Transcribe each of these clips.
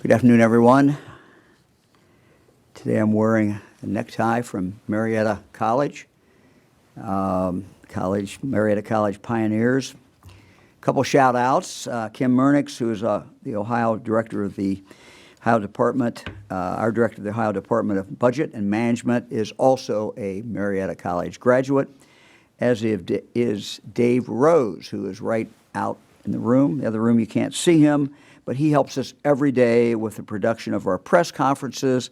Good afternoon, everyone. Today I'm wearing a necktie from Marietta College, Marietta College Pioneers. A couple shout outs. Kim Murnix, who is the Ohio Director of the Ohio Department, our Director of the Ohio Department of Budget and Management, is also a Marietta College graduate, as is Dave Rose, who is right out in the room. The other room, you can't see him, but he helps us every day with the production of our press conferences.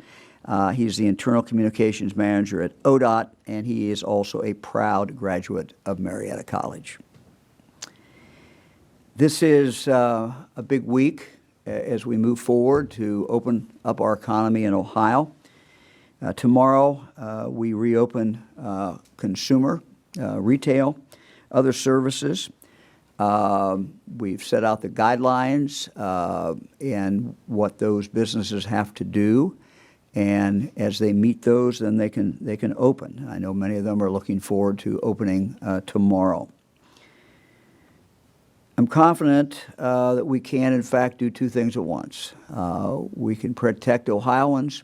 He's the Internal Communications Manager at ODOT, and he is also a proud graduate of Marietta College. This is a big week as we move forward to open up our economy in Ohio. Tomorrow, we reopen consumer, retail, other services. We've set out the guidelines and what those businesses have to do, and as they meet those, then they can open. I know many of them are looking forward to opening tomorrow. I'm confident that we can, in fact, do two things at once. We can protect Ohioans.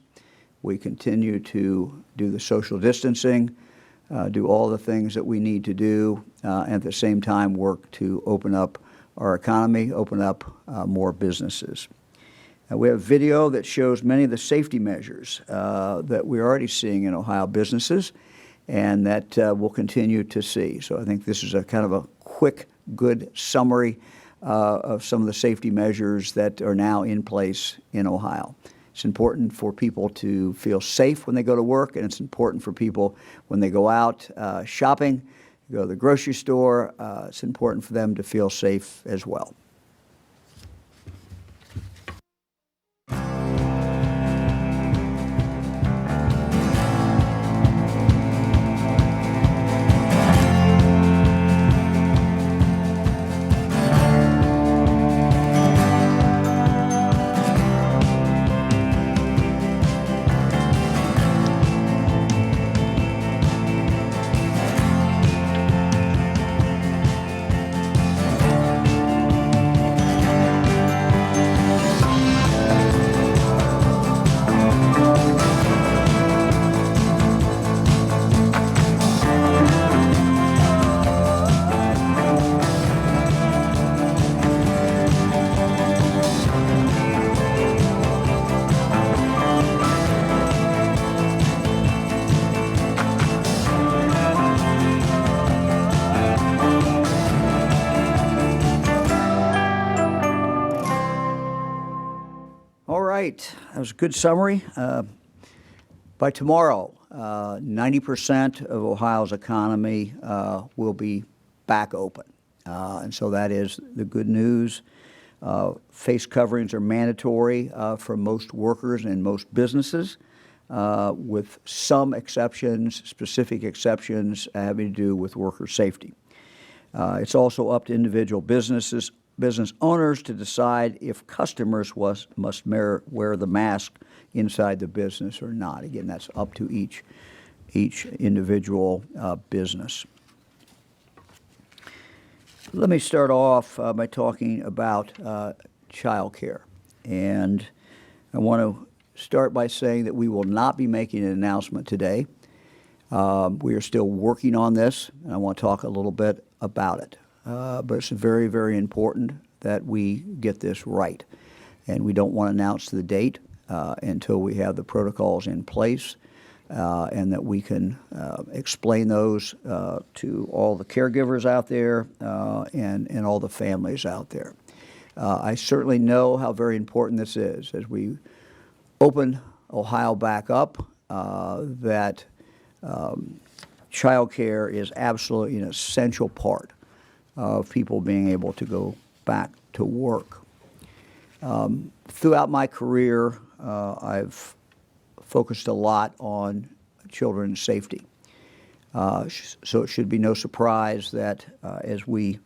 We continue to do the social distancing, do all the things that we need to do, and at the same time work to open up our economy, open up more businesses. We have video that shows many of the safety measures that we're already seeing in Ohio businesses and that we'll continue to see. So I think this is a kind of a quick, good summary of some of the safety measures that are now in place in Ohio. It's important for people to feel safe when they go to work, and it's important for people when they go out shopping, go to the grocery store. It's important for them to feel safe as well. That was a good summary. By tomorrow, 90% of Ohio's economy will be back open. And so that is the good news. Face coverings are mandatory for most workers and most businesses, with some exceptions, specific exceptions having to do with worker safety. It's also up to individual business owners to decide if customers must wear the mask inside the business or not. Again, that's up to each individual business. Let me start off by talking about child care. And I want to start by saying that we will not be making an announcement today. We are still working on this, and I want to talk a little bit about it. But it's very, very important that we get this right. And we don't want to announce the date until we have the protocols in place and that we can explain those to all the caregivers out there and all the families out there. I certainly know how very important this is as we open Ohio back up, that child care is absolutely an essential part of people being able to go back to work. Throughout my career, I've focused a lot on children's safety. So it should be no surprise that as we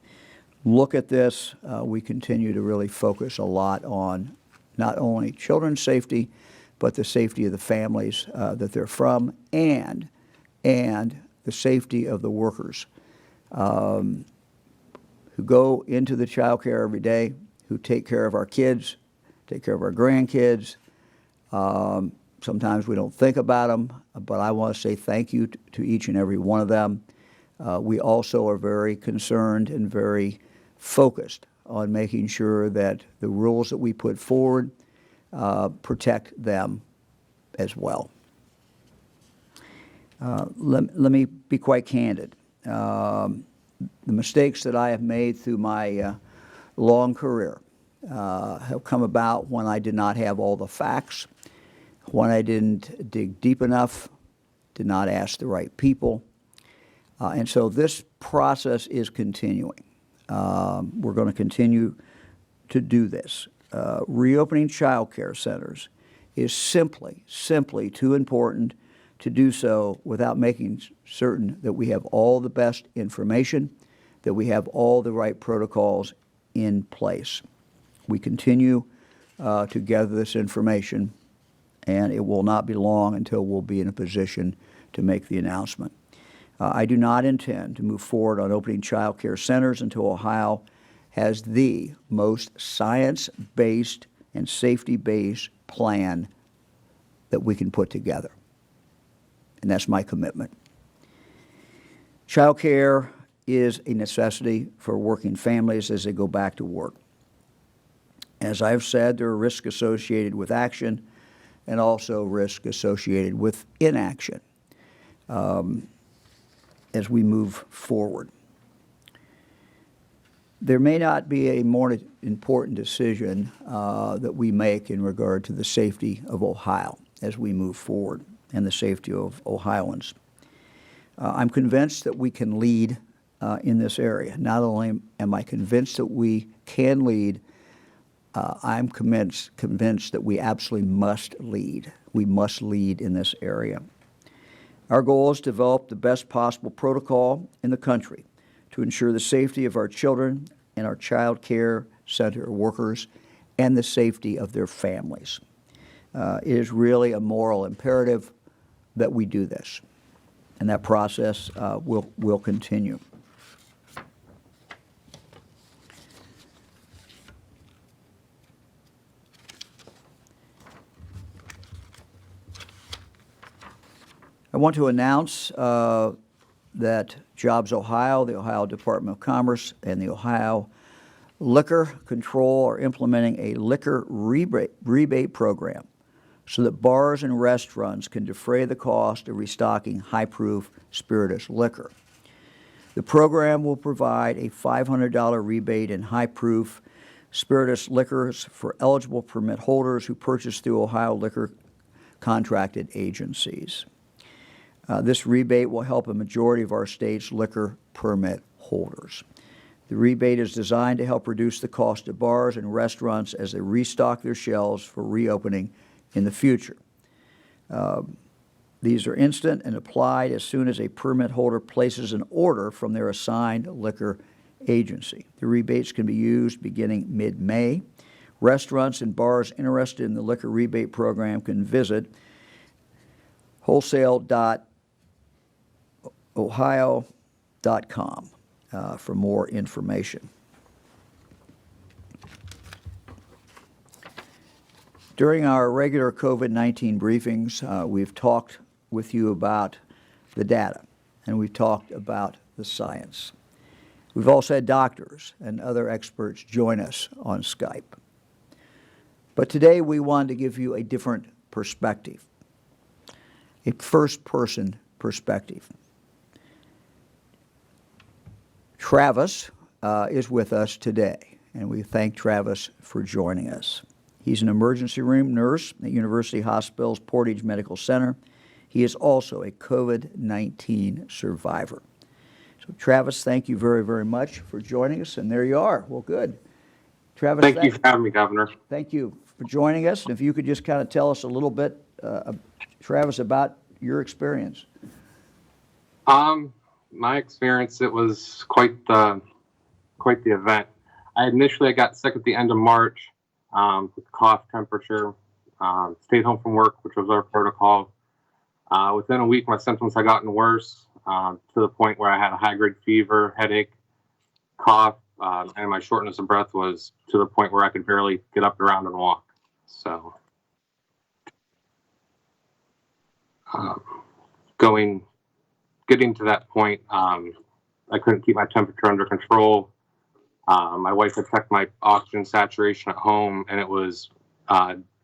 look at this, we continue to really focus a lot on not only children's safety, but the safety of the families that they're from and the safety of the workers who go into the child care every day, who take care of our kids take care of our grandkids. Sometimes we don't think about them, but I want to say thank you to each and every one of them. We also are very concerned and very focused on making sure that the rules that we put forward protect them as well. Let me be quite candid. The mistakes that I have made through my long career have come about when I did not have all the facts, when I didn't dig deep enough, did not ask the right people. And so this process is continuing. We're going to continue to do this. Reopening child care centers is simply too important to do so without making certain that we have all the best information, that we have all the right protocols in place. We continue to gather this information, and it will not be long until we'll be in a position to make the announcement. I do not intend to move forward on opening child care centers until Ohio has the most science-based and safety-based plan that we can put together. And that's my commitment. Child care is a necessity for working families as they go back to work. As I've said, there are risks associated with action and also risks associated with inaction as we move forward. There may not be a more important decision that we make in regard to the safety of Ohio as we move forward and the safety of Ohioans. I'm convinced that we can lead in this area. Not only am I convinced that we can lead, I'm convinced that we absolutely must lead. We must lead in this area. Our goal is to develop the best possible protocol in the country to ensure the safety of our children and our child care center workers and the safety of their families. It is really a moral imperative that we do this, and that process will continue. I want to announce that Jobs Ohio, the Ohio Department of Commerce, and the Ohio Liquor Control are implementing a liquor rebate program so that bars and restaurants can defray the cost of restocking high-proof spirituous liquor. The program will provide a $500 rebate in high-proof spirituous liquors for eligible permit holders who purchase through Ohio liquor contracted agencies. This rebate will help a majority of our state's liquor permit holders. The rebate is designed to help reduce the cost of bars and restaurants as they restock their shelves for reopening in the future. These are instant and applied as soon as a permit holder places an order from their assigned liquor agency. The rebates can be used beginning mid-May. Restaurants and bars interested in the liquor rebate program can visit wholesale.ohio.com for more information. During our regular COVID-19 briefings, we've talked with you about the data, and we've talked about the science. We've also had doctors and other experts join us on Skype. But today we wanted to give you a different perspective, a first-person perspective. Travis is with us today, and we thank Travis for joining us. He's an emergency room nurse at University Hospital's Portage Medical Center. He is also a COVID-19 survivor. So, Travis, thank you very, very much for joining us, and there you are. Well, good. Travis, thank you for having me, Governor. Thank you for joining us. And if you could just kind of tell us a little bit, Travis, about your experience. My experience, it was quite the event. I got sick at the end of March with cough, temperature, stayed home from work, which was our protocol. Within a week, my symptoms had gotten worse to the point where I had a high-grade fever, headache, cough, and my shortness of breath was to the point where I could barely get up, around, and walk. So, getting to that point, I couldn't keep my temperature under control. My wife had checked my oxygen saturation at home, and it was